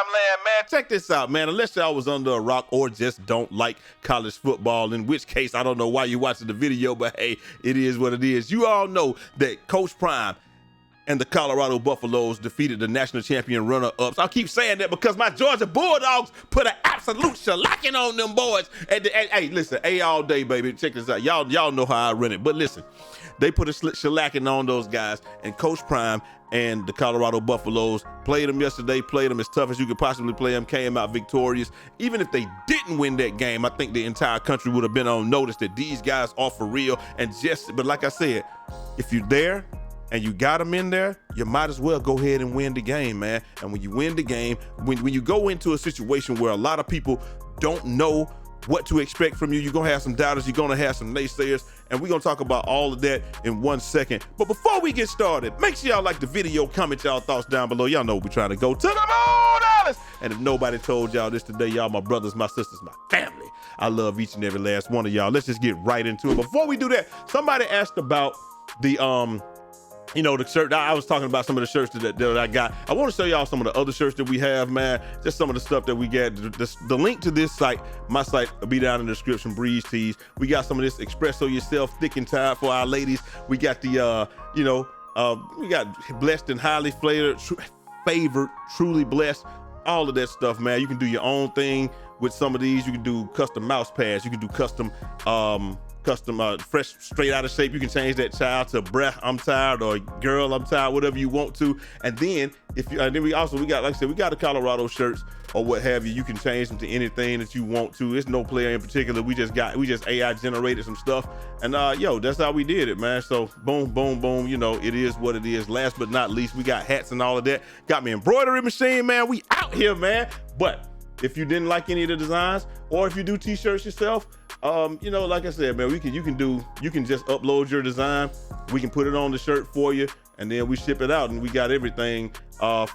land, man. Check this out, man. Unless y'all was under a rock or just don't like college football, in which case, I don't know why you're watching the video, but hey, it is what it is. You all know that Coach Prime and the Colorado Buffaloes defeated the national champion runner-ups. I keep saying that because my Georgia Bulldogs put an absolute shellacking on them boys. Hey, listen, A all day, baby. Check this out. Y'all know how I run it. But listen, they put a shellacking on those guys, and Coach Prime and the Colorado Buffaloes played them yesterday, played them as tough as you could possibly play them, came out victorious. Even if they didn't win that game, I think the entire country would have been on notice that these guys are for real. But like I said, if you're there, and you got them in there, you might as well go ahead and win the game, man. And when you win the game, when you go into a situation where a lot of people don't know what to expect from you, you're gonna have some doubters, you're gonna have some naysayers, and we're gonna talk about all of that in 1 second. But before we get started, make sure y'all like the video, comment y'all thoughts down below. Y'all know we're trying to go to the moon, Alice. And if nobody told y'all this today, y'all my brothers, my sisters, my family. I love each and every last one of y'all. Let's just get right into it. Before we do that, somebody asked about the the shirt. I was talking about some of the shirts that I got. I want to show y'all some of the other shirts that we have, man. Just some of the stuff that we get. The link to this site, my site, will be down in the description. Breeze Tees. We got some of this Espresso Yourself thick and tied for our ladies. We got the, we got blessed and highly favored, truly blessed. All of that stuff, man. You can do your own thing with some of these. You can do custom mouse pads. You can do custom fresh, straight out of shape. You can change that child to bruh, I'm tired, or girl, I'm tired, whatever you want to. And then we got, like I said, we got the Colorado shirts or what have you. You can change them to anything that you want to. It's no player in particular. We just AI generated some stuff, and that's how we did it, man. So boom, boom, boom. It is what it is. Last but not least, we got hats and all of that. Got me embroidery machine, man. We out here, man. But if you didn't like any of the designs, or if you do t-shirts yourself, like I said, man, you can just upload your design. We can put it on the shirt for you, and then we ship it out, and we got everything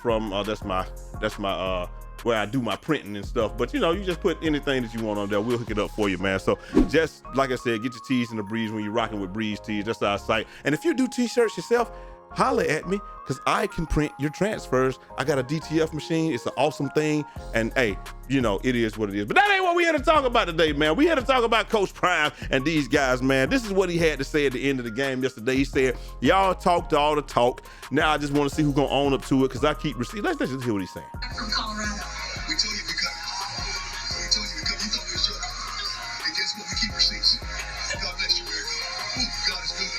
from that's my where I do my printing and stuff. But you just put anything that you want on there, we'll hook it up for you, man. So just like I said, get your tees in the breeze when you're rocking with Breeze Tees. That's our site. And if you do t-shirts yourself, holler at me, because I can print your transfers. I got a DTF machine. It's an awesome thing. And hey, it is what it is. But that ain't what we here to talk about today, man. We here to talk about Coach Prime and these guys, man. This is what he had to say at the end of the game yesterday. He said, y'all talked all the talk. Now I just want to see who's going to own up to it, because I keep receipts. Let's just hear what he's saying. From Colorado. We told you we cut. We told you we cut. You thought we was joking. And guess what? We keep receipts. God bless you, America. Ooh, God is good.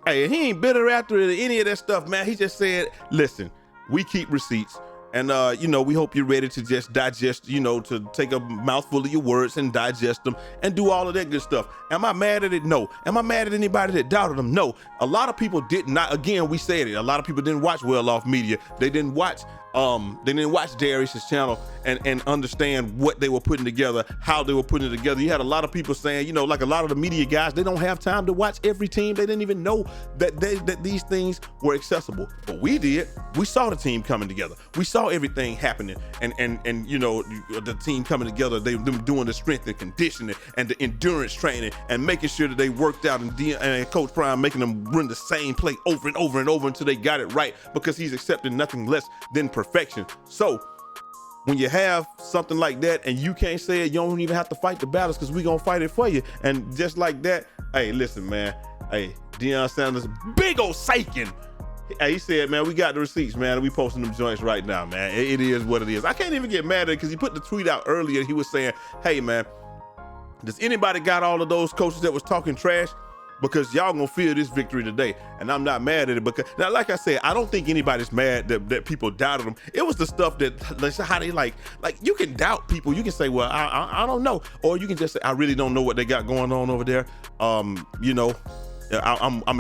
Hey, he ain't bitter after any of that stuff, man. He just said, listen, we keep receipts. And, we hope you're ready to just digest, to take a mouthful of your words and digest them and do all of that good stuff. Am I mad at it? No. Am I mad at anybody that doubted them? No. A lot of people did not. Again, we said it. A lot of people didn't watch Well Off Media. They didn't watch Darius's channel and understand what they were putting together, how they were putting it together. You had a lot of people saying, like a lot of the media guys, they don't have time to watch every team. They didn't even know that these things were accessible. But we did. We saw the team coming together. We saw everything happening, and the team coming together. Them doing the strength and conditioning and the endurance training and making sure that they worked out, and Coach Prime making them run the same play over and over and over until they got it right, because he's accepting nothing less than perfection. So when you have something like that and you can't say it, you don't even have to fight the battles, because we're gonna fight it for you. And just like that, hey, listen, man. Hey, Deion Sanders, big old Saikin. Hey, he said, man, we got the receipts, man. We posting them joints right now, man. It is what it is. I can't even get mad at it, because he put the tweet out earlier. He was saying, hey, man, does anybody got all of those coaches that was talking trash? Because y'all gonna feel this victory today. And I'm not mad at it, because now, like I said, I don't think anybody's mad that people doubted them. It was the stuff that, how they like you can doubt people. You can say, well, I don't know. Or you can just say, I really don't know what they got going on over there. I'm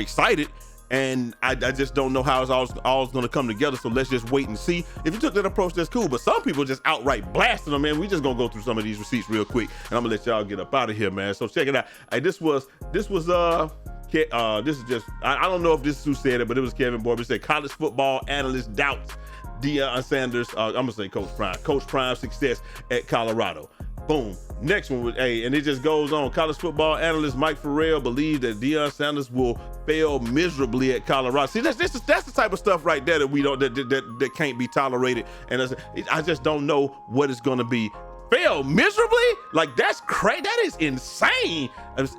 excited, and I just don't know how it's all going to come together. So let's just wait and see. If you took that approach, that's cool. But some people just outright blasting them, man. We just gonna go through some of these receipts real quick, and I'm gonna let y'all get up out of here, man. So check it out. Hey, this is just, I don't know if this is who said it, but it was Kevin Borby. Said college football analyst doubts Deion Sanders. I'm gonna say Coach Prime. Coach Prime's success at Colorado. Boom. Next one with and it just goes on. College football analyst Mike Farrell believes that Deion Sanders will fail miserably at Colorado. See, that's the type of stuff right there that we don't that can't be tolerated. And I just don't know what it's gonna be. Fail miserably? Like, that's crazy. That is insane.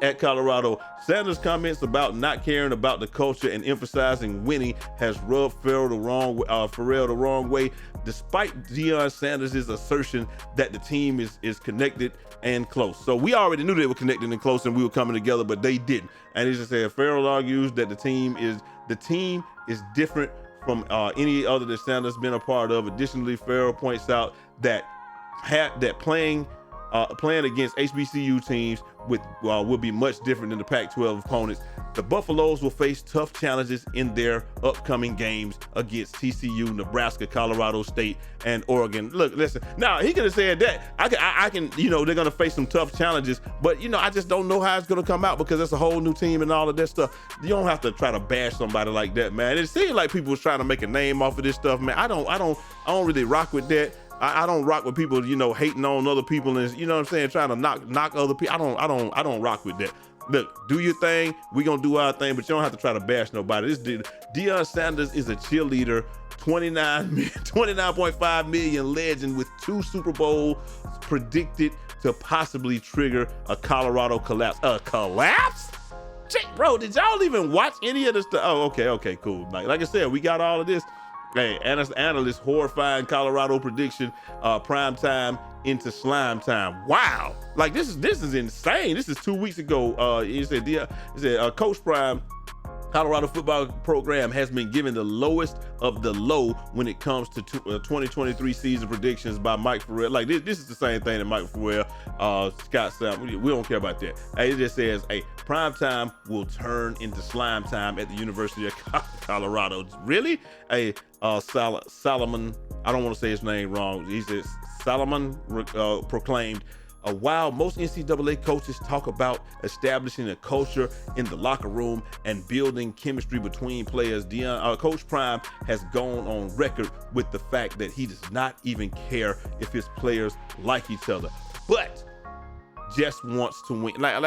At Colorado, Sanders' comments about not caring about the culture and emphasizing winning has rubbed Farrell the wrong way, despite Deion Sanders' assertion that the team is connected and close. So we already knew they were connected and close and we were coming together, but they didn't. And he just said, Farrell argues that the team is different from any other that Sanders been a part of. Additionally, Farrell points out that playing against HBCU teams will be much different than the Pac-12 opponents. The Buffaloes will face tough challenges in their upcoming games against TCU, Nebraska, Colorado State, and Oregon. Look, listen. Now he could have said that I can, they're gonna face some tough challenges, but I just don't know how it's gonna come out because it's a whole new team and all of that stuff. You don't have to try to bash somebody like that, man. It seems like people was trying to make a name off of this stuff, man. I don't really rock with that. I don't rock with people, hating on other people and trying to knock other people. I don't rock with that. Look, do your thing. We gonna do our thing, but you don't have to try to bash nobody. This dude, Deion Sanders, is a cheerleader, 29.5 million legend with 2 Super Bowls predicted to possibly trigger a Colorado collapse. A collapse? Bro, did y'all even watch any of this stuff? Oh, okay, cool. Like I said, we got all of this. Hey, analyst horrifying Colorado prediction, prime time into slime time. Wow, like this is insane. This is 2 weeks ago. He said Coach Prime, Colorado football program has been given the lowest of the low when it comes to 2023 season predictions by Mike Farrell. Like this is the same thing that Mike Farrell, Scott Sam. We don't care about that. Hey, it just says, hey, prime time will turn into slime time at the University of Colorado. Really? Hey, Solomon, I don't want to say his name wrong. He says Solomon proclaimed, while most NCAA coaches talk about establishing a culture in the locker room and building chemistry between players, Coach Prime has gone on record with the fact that he does not even care if his players like each other, but just wants to win. Now,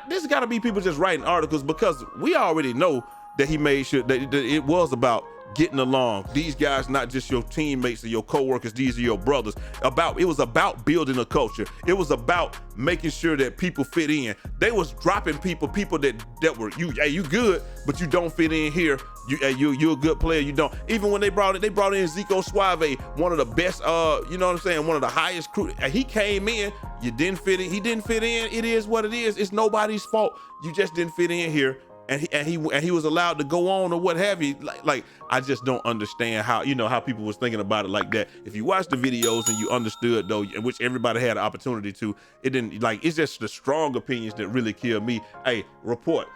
this got to be people just writing articles because we already know that he made sure that it was about getting along. These guys, not just your teammates or your coworkers, these are your brothers. It was about building a culture. It was about making sure that people fit in. They was dropping people that were you good, but you don't fit in here. You're a good player. You don't. Even when they brought in Zico Suave, one of the best, one of the highest crew. He came in, you didn't fit in. He didn't fit in. It is what it is. It's nobody's fault. You just didn't fit in here. And he was allowed to go on or what have you. Like I just don't understand how people was thinking about it like that. If you watch the videos and you understood though, which everybody had an opportunity to, it didn't it's just the strong opinions that really kill me. Hey, report.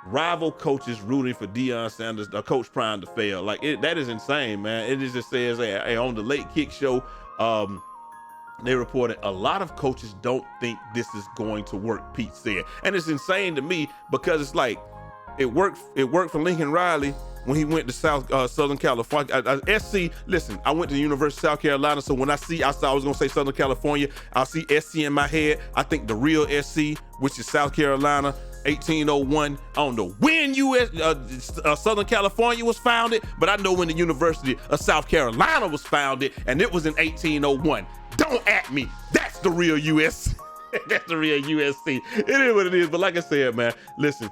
Rival coaches rooting for Deion Sanders, Coach Prime to fail. That is insane, man. It just says, hey, on the Late Kick show, they reported a lot of coaches don't think this is going to work, Pete said. And it's insane to me because it's like, it worked for Lincoln Riley when he went to Southern California. SC, listen, I went to the University of South Carolina, so when I was gonna say Southern California, I'll see SC in my head. I think the real SC, which is South Carolina, 1801. I don't know when Southern California was founded, but I know when the University of South Carolina was founded, and it was in 1801. Don't at me. That's the real USC. That's the real USC. It is what it is, but like I said, man, listen,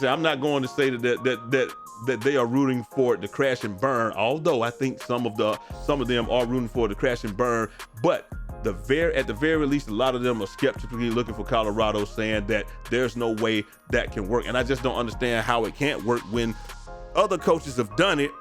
I'm not going to say that they are rooting for it to crash and burn, although I think some of them are rooting for it to crash and burn. But at the very least, a lot of them are skeptically looking for Colorado, saying that there's no way that can work. And I just don't understand how it can't work when other coaches have done it.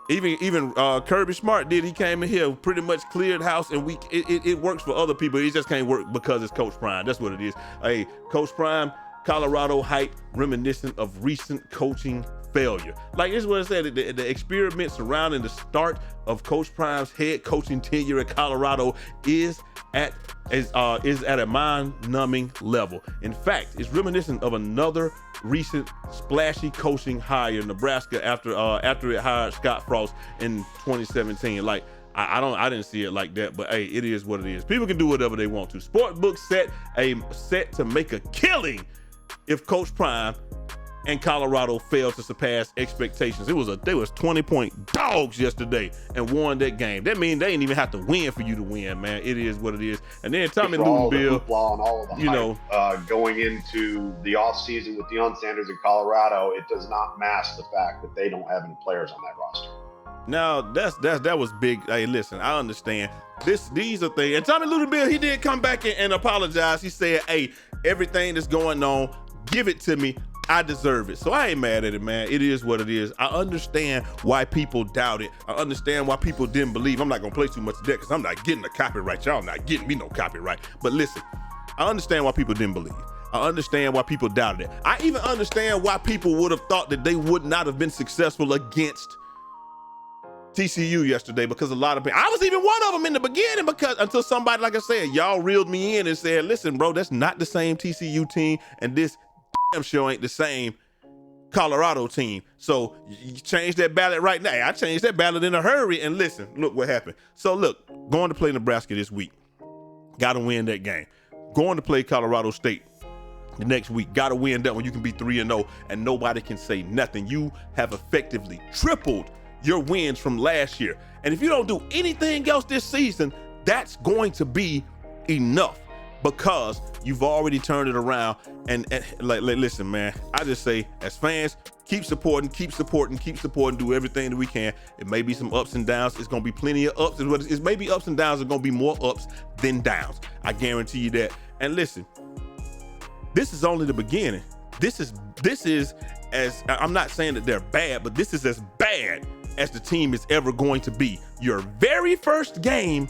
Even Kirby Smart did. He came in here, pretty much cleared house, and it works for other people. It just can't work because it's Coach Prime. That's what it is. Hey, Coach Prime, Colorado hype reminiscent of recent coaching failure. Like this is what I said, the experiment surrounding the start of Coach Prime's head coaching tenure at Colorado is at a mind-numbing level. In fact, it's reminiscent of another recent splashy coaching hire in Nebraska after it hired Scott Frost in 2017. Like, I didn't see it like that, but hey, it is what it is. People can do whatever they want to. Sportbook set to make a killing if Coach Prime and Colorado failed to surpass expectations. They was 20-point dogs yesterday and won that game. That means they didn't even have to win for you to win, man. It is what it is. And then Tommy Newtonville, all of the hype, going into the offseason with Deion Sanders in Colorado, it does not mask the fact that they don't have any players on that roster. Now that was big. Hey, listen, I understand. These are things. And Tommy Newtonville, he did come back and apologize. He said, "Hey, everything that's going on, give it to me. I deserve it." So I ain't mad at it, man. It is what it is. I understand why people doubt it. I understand why people didn't believe. I'm not gonna play too much of that because I'm not getting the copyright. Y'all not getting me no copyright. But listen, I understand why people didn't believe. I understand why people doubted it. I even understand why people would have thought that they would not have been successful against TCU yesterday, because a lot of people, I was even one of them in the beginning, because until somebody, like I said, y'all reeled me in and said, listen, bro, that's not the same TCU team, and this damn sure ain't the same Colorado team. So you change that ballot right now. I changed that ballot in a hurry, and listen, look what happened. So look, going to play Nebraska this week, got to win that game. Going to play Colorado State the next week, got to win that one. You can be 3-0, and nobody can say nothing. You have effectively tripled your wins from last year. And if you don't do anything else this season, that's going to be enough, because you've already turned it around. And like, listen, man, I just say, as fans, keep supporting, do everything that we can. It may be some ups and downs. It's going to be plenty of ups. It's maybe ups and downs. It's going to be more ups than downs. I guarantee you that. And listen, this is only the beginning. This is as, I'm not saying that they're bad, but this is as bad as the team is ever going to be. Your very first game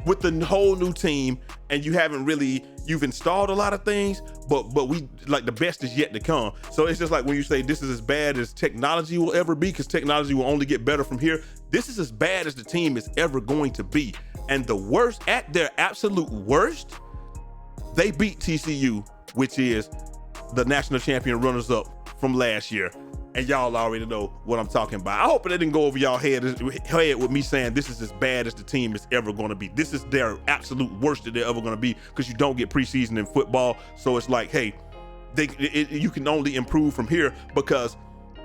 with the whole new team, and you've installed a lot of things, but we, like, the best is yet to come. So it's just like when you say this is as bad as technology will ever be, because technology will only get better from here. This is as bad as the team is ever going to be. And the worst, at their absolute worst, they beat TCU, which is the national champion runners-up from last year. And y'all already know what I'm talking about. I hope it didn't go over y'all head with me saying this is as bad as the team is ever going to be. This is their absolute worst that they're ever going to be, because you don't get preseason in football. So it's like, hey, you can only improve from here, because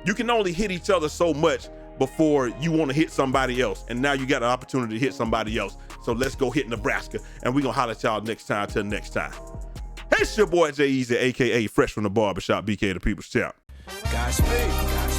you can only hit each other so much before you want to hit somebody else. And now you got an opportunity to hit somebody else. So let's go hit Nebraska, and we're going to holler at y'all next time. Till next time. Hey, it's your boy Jay Easy, a.k.a. Fresh from the Barbershop, BK the People's Champ. Godspeed.